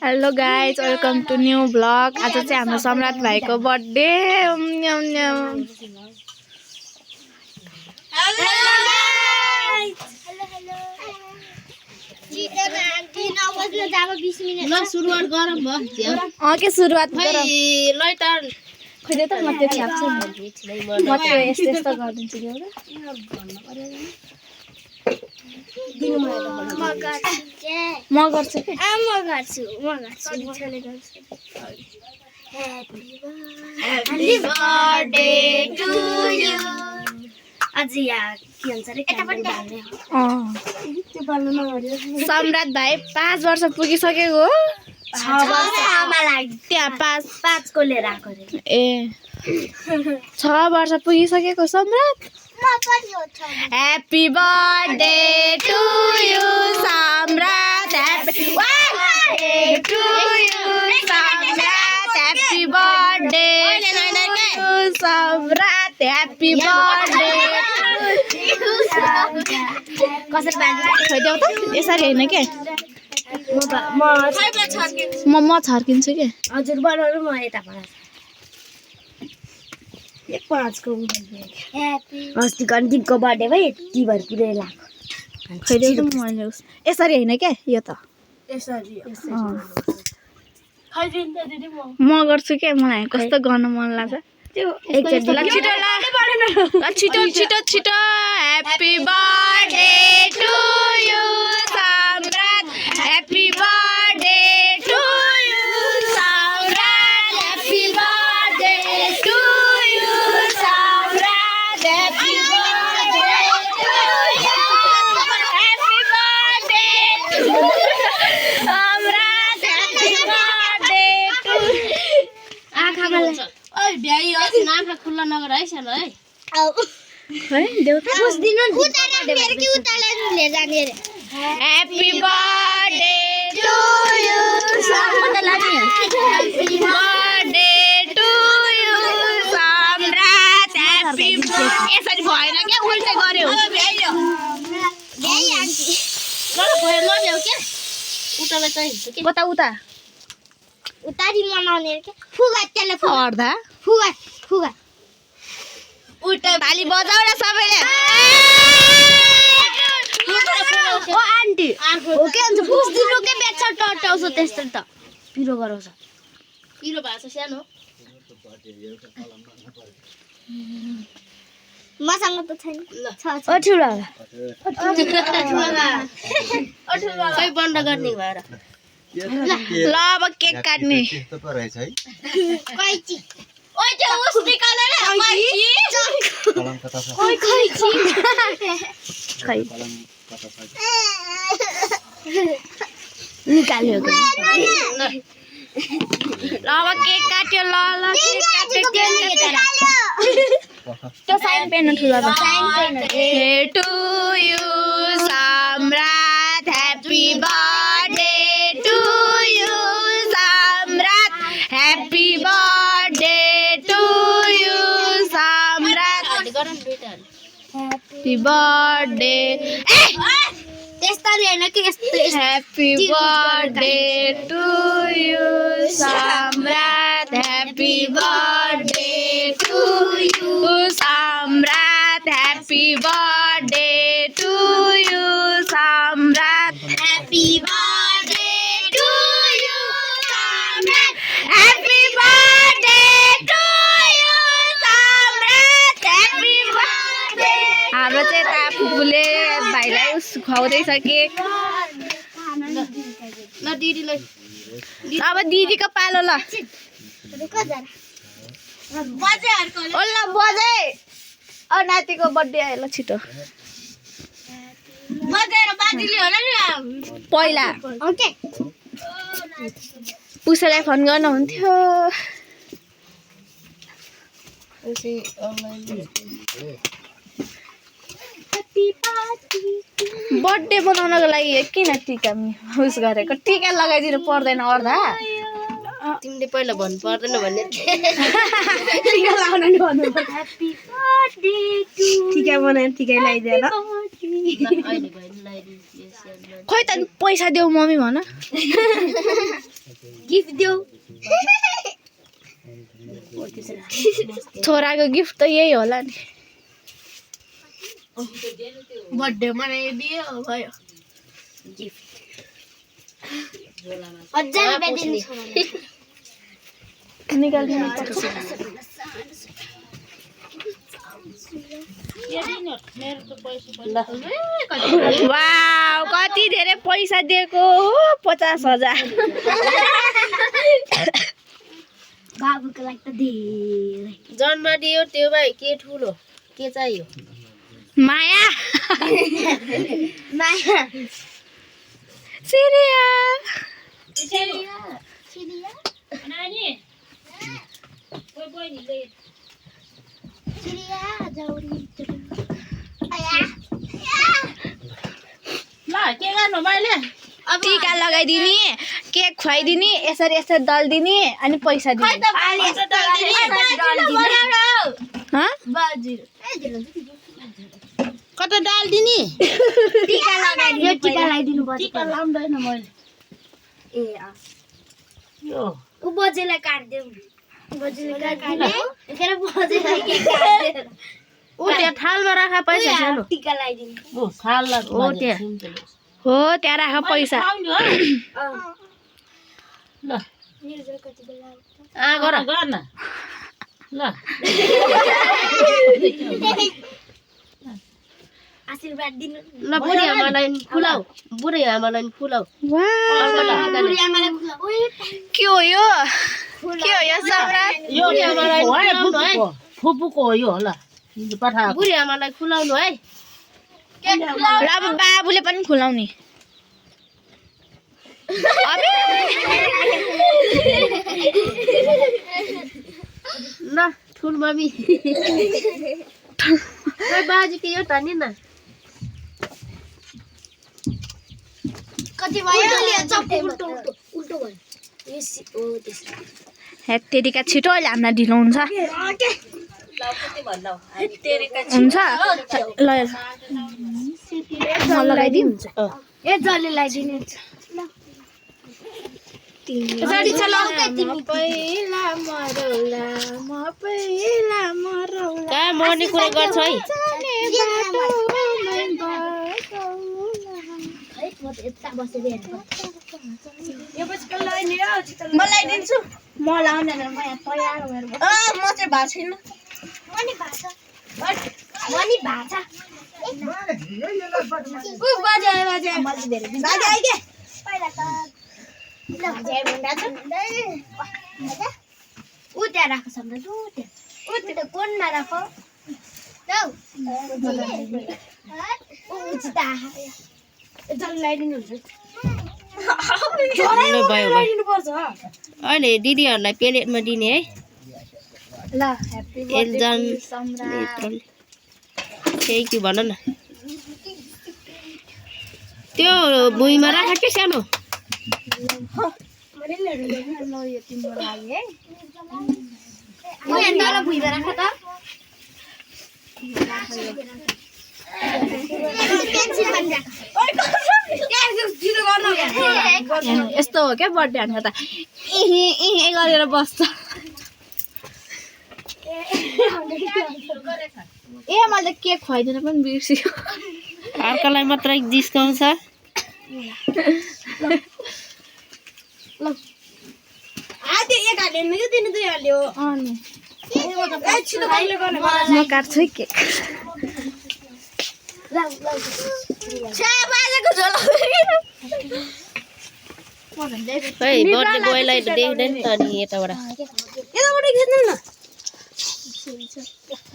Hello guys, welcome to new blog. आज चाहिँ हाम्रो सम्राट भाइको बर्थडे। के सुरुवात गरौँ खोइ त म त्यो छ्याप्छु म त्यो यस्तो गरिदिन्छु म गर्छु के Happy birthday to you. आज यहाँ के भन्छ रे सम्राट भाइ 5 वर्ष पुगिसकेको हो। 6 वर्ष आमालाई त्यहाँ 5 को लिएर आएको रे। ए 6 वर्ष पुगिसकेको सम्राट। Happy birthday to you सम्राट। Happy birthday to you सम्राट। Happy birthday to you सम्राट। Happy birthday कसरी बाँड्छ खोइदेऊ त यसरी हैन के म छर्किन्छु के हजुर बनाउनु म यता बनाउँछु 5 को अस्ति अन्तिमको बर्थडे भयो यति भर पुरै लाग्यो खोइदेऊ त मैले यसरी हैन के यो त यसरी म गर्छु के मलाई कस्तो गर्न मन लाग्छ त्यो एकचोटि छिटो happy birthday to you Samrat. Happy birthday to you Samrat. Happy birthday to you Samrat. Happy birthday to you happy birthday to Samrat. Happy birthday to आँखामा ओइ भ्याइ अस्ति आँखा खुल्ला नगर है सानो है है देउ त बुझ्दिनु नि उताले मेरो कि उताले ले जाने रे Happy birthday to you सम्राट। Happy birthday to you सम्राट। Happy यसरी भएन के उल्टे गर्यो भ्याइ आन्टी ल भयो ल ल्याउ के उताले चाहिँ के कता उता उतारी मनाउने रे के फुगा टेलिफोन अर्धा फुगा उल्टा ताली बजाउ न सबैले। ओ आन्टी हो के हुन्छ बुझ्दिनु के बेच्छ टटाउँछ त्यस्तो त पिरो गराउँछ पिरो भएको छ सानो मसँग त छैन ओ ठुला खै बन्द गर्ने भएर ल अब केक काट्ने त्यस्तो पो रहेछ है कैची ओइ त्यो उस निकाले रे कैची कलम कता छ ओइ कैची खै कलम कता छ निकाल्यो के ल अब केक काट्यो ल केक काट्यो त्यो साइन पेन ठुला हे to you Samrat. Happy birthday to you Samrat. Happy birthday to you Samrat. Happy birthday त्यस्तरी हैन कि यस्तो Happy birthday to you सम्राट। Happy birthday to you सम्राट। Happy birthday to you सम्राट। Happy birthday to you सम्राट Happy birthday to you सम्राट। Happy birthday हाम्रो चाहिँ ता फुपूले भाइलाई उस खुवाउँदैछ केक। ल दिदीलाई अब दिदीको पालो ल ओ ल बजे ओ नातिको बर्थडे आयो ल छिटो बजाएर बाजीले होला नि पहिला ओके पुसेलाई फोन गर्नु हुन्थ्यो। बर्थडे बनाउनको लागि किन टिका उस गरेको टिका लगाइदिनु पर्दैन अर्धा तिमीले पहिला भन्नु पर्दैन भन्ने टिका लाउन नि भन्नु ह्यापी बर्थडे टु टिका बनाएर टिकै लगाइदियो ल अहिले भयो लगाइदिन्छु खोइ त पैसा देऊ मम्मी भन गिफ्ट देऊ छोराको गिफ्ट त यही होला नि बर्थडे मनाइदियो भयो गिफ्ट 1000 रुपैयाँ दिनु निकाल्दिनु वाउ कति धेरै पैसा दिएको 50,000 बाबुको लागि त धेरै जन्म दियो त्यो भाइ के ठुलो के चाहियो माया माया सिरियल टिका लगाइदिने केक खुवाइदिने यसरी यसरी दल्दिने अनि पैसा दिने कता डाल दिने टिका लगाइदिनु टिका लगाइदिनु पर्छ टिका लाउँदैन मैले ए यो उ बजेलाई काट्देऊ बजेलाई काट्ने एखेर बजेलाई के काट्दे ओ त्यहाँ थालमा राखा पैसा सानो टिका लगाइदिनु ओ थालमा हो त्यहाँ हो त्यहाँ राख पैसा ल निर्जल कति बेला गर गर्न ल आशीर्वाद दिनु ल बुढी आमालाई फुलाऊ बुढी आमालाई फुलाऊ बुढी आमालाई के हो यो सम्राट यो फुपूको हो यो ल पठाएको बुढी आमालाई खुलाउनु है ल अब बाबुले पनि खुलाउने ल ठुल मम्मी बाजी के यो तानी न कति भयो उल्टो उल्टो भयो यस ओ त्यसो हेत्तेरिका छिटो अहिले हामीलाई ढिलो हुन्छ हुन्छ ल म लगाइदिउँ ए जले लगाइदिनु कहाँ मर्ने कुरा गर्छ है म लगाइदिन्छु म लाउँदैन म यहाँ तयार भएर म चाहिँ भएको छैन ऊ त्यहाँ राख सम्झ कोनमा राख अहिले दिदीहरूलाई प्लेटमा दिने है ल ह्यापी एकजना सम्राट थ्याङ्क यू भन न त्यो भुइँमा राख के सानो यो तिम्रो लागि है भुइँमा राख त यस्तो हो क्या बर्थडे हान्छ त गरेर बस्छ ए मैले केक खुवाइदिन पनि बिर्सियो अर्कालाई मात्रै जिस्काउँछ म काट्छु है केक खै बर्थडे बोयलाई त देख्दैन त अनि यताबाट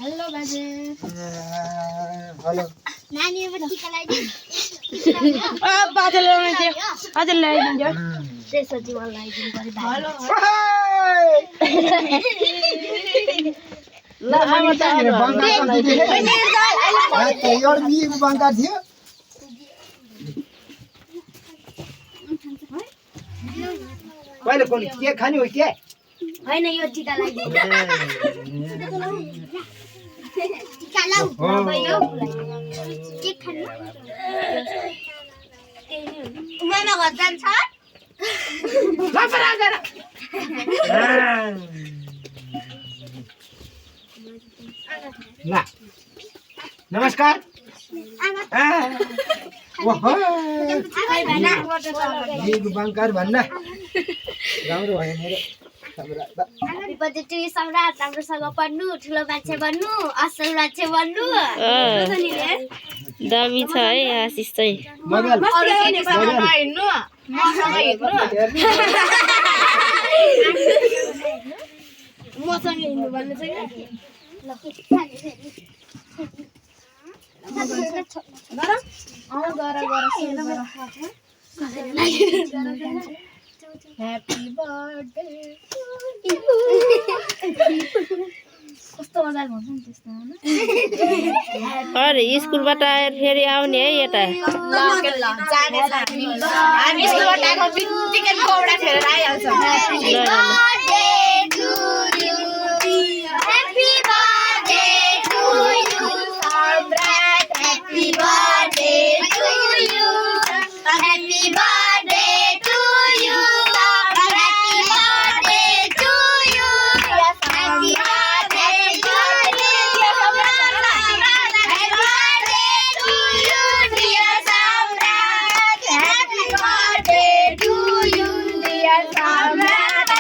हेलो बाजे नानीहरुमा टिका लगाइदिनु अझै ल्याइदिन्छ त्यसपछि मलाई लगाइदिनु पर्यो ल आमा त कहिले कुन के खाने हो के होइन यो टिका लगाइदिनु टिका लाउ भयो के खाने उमामा घर जान्छ ल नमस्कार ओहो बङ्कार भन्न राम्रो भयो मेरो Happy birthday to you, Samrat. राम्रोसँग पढ्नु, ठुलो मान्छे बन्नु, असल मान्छे बन्नु। दामी छ है आशिष चाहिँ मगल मसँग हिँड्नु भन्नु चाहिँ Happy birthday. कस्तो मजाले भन्छ नि त्यस्तो हैन अरे स्कुलबाट आएर फेरि आउने है यता हामी स्कुलबाट आएको बित्तिकै कौडा खेलेर आइहाल्छ Happy birthday to you, Samrat. Happy birthday to you. Happy birthday to you. Happy birthday to you. Happy birthday to you. Happy birthday to you, dear Samrat. Happy birthday to you, dear Samrat.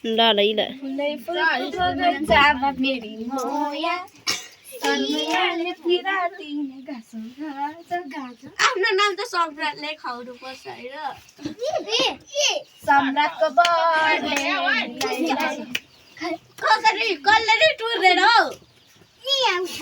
ल ल ल आफ्नो नाम त सम्राटले खुवाउनु पर्छ हैन सम्राटको बर्थडे कसरी टुर्दैन हौ नि आउँछ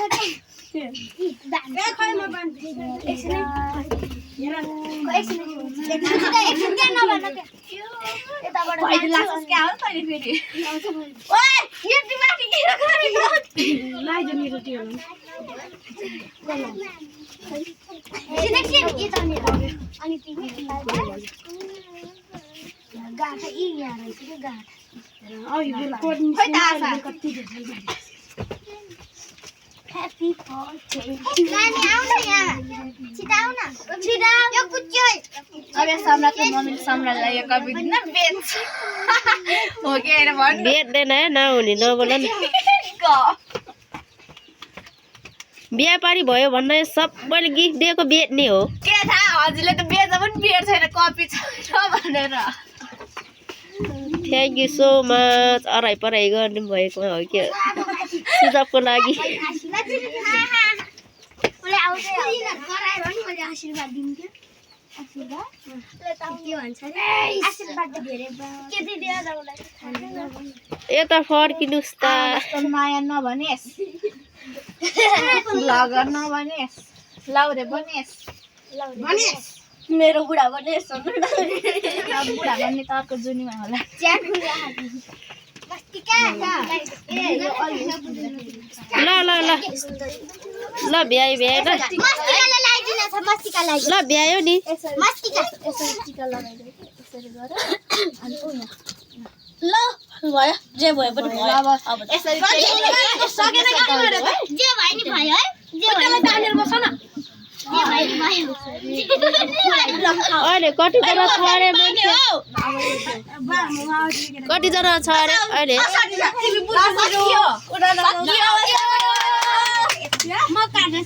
Happy birthday. Nani आउन यहाँ छिटो आउन छिटो यो कुच्यो अबे सम्राटको मम्मीले सम्राटलाई यो कपी दिन बेच हो के हैन भन् बेच्दैन है नहुने नबोल न बिहा पारी भयो भन्दा सबैले गिफ्ट दिएको बेच्ने हो के थाहा हजुरले त बेच्दा पनि बेच छैन कपी छैन भनेर थ्याङ्क यू सो मच अराई पराई गर्नु भएको हो के सुझावको लागि मैले आउँदै गराएर नि मैले आशीर्वाद दिन्छु आशीर्वाद ले त के भन्छ नि आशीर्वाद त धेरै के दिदिया जाउलाई यता फर्किनुस् त माया नभनेस् लगन नभनेस् लाउरे बनेस् मेरो बुढा भने सुन्नु न बुढा भन्ने त अर्को जुनीमा होला च्याट खुला मस्तिका ए यो अलि ल ल ल ल भ्याइ भ्याइ ल मस्तिकाले लगाइदिनु छ मस्तिका लगाइ ल भ्यायो नि मस्तिका यसरी टिका लगाइदिनु यसरी गर अनि ओ यहाँ ल भयो जे भयो पनि भयो अब यसरी सकेन के गर्नु जे भयो नि भयो है जे भयो तानेर बस न जे भयो नि भयो अहिले कतिजना छ अरे मान्छे कतिजना छ अरे अहिले म काट्छु